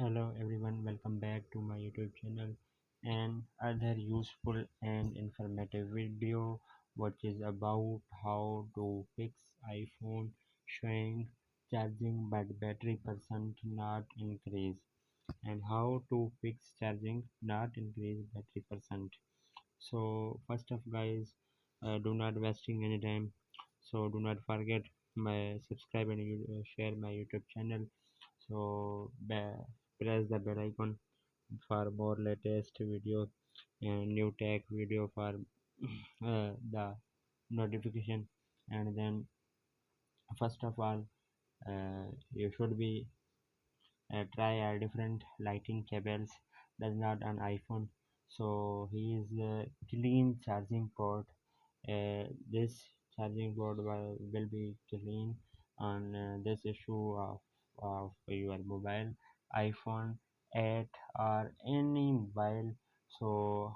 Hello everyone, welcome back to my YouTube channel and other useful and informative video which is about how to fix iPhone showing charging but battery percent not increase and how to fix charging not increase battery percent. So first of guys, do not wasting any time, so do not forget my subscribe and share my YouTube channel. So press the bell icon for more latest video and new tech video for the notification. And then first of all, you should be try a different lighting cables does not on iPhone. So he is clean charging port. This charging port will be clean on this issue of your mobile iPhone 8 or any mobile. So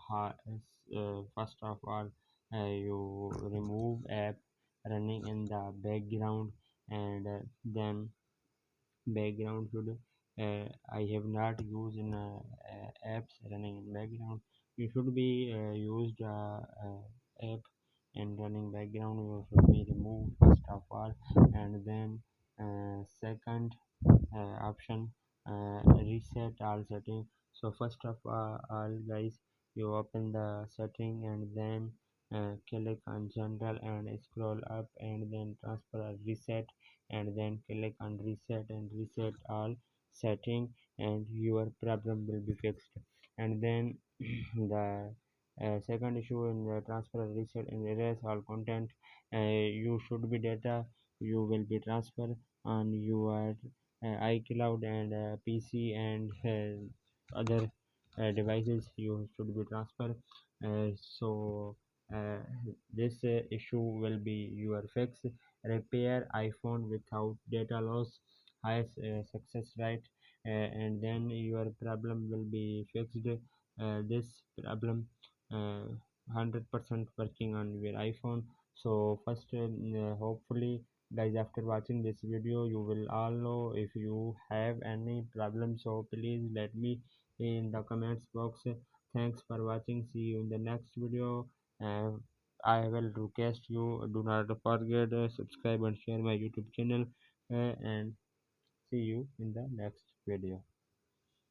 first of all, you remove app running in the background, and then background should I have not used in apps running in background. You should be used app and running background. You should be removed first of all, and then second option, reset all setting. So first of all guys, you open the setting and then click on general and scroll up and then transfer or reset, and then click on reset and reset all setting, and your problem will be fixed. And then the second issue in the transfer reset and erase all content. You should be data you will be transfer on your iCloud and PC and other devices you should be transfer. So uh, this issue will be your fix. Repair iPhone without data loss, high success rate, and then your problem will be fixed. This problem 100% working on your iPhone. So first, hopefully guys, after watching this video you will all know if you have any problem, so please let me in the comments box. Thanks for watching, see you in the next video. uh, I will request you, do not forget subscribe and share my YouTube channel, and see you in the next video.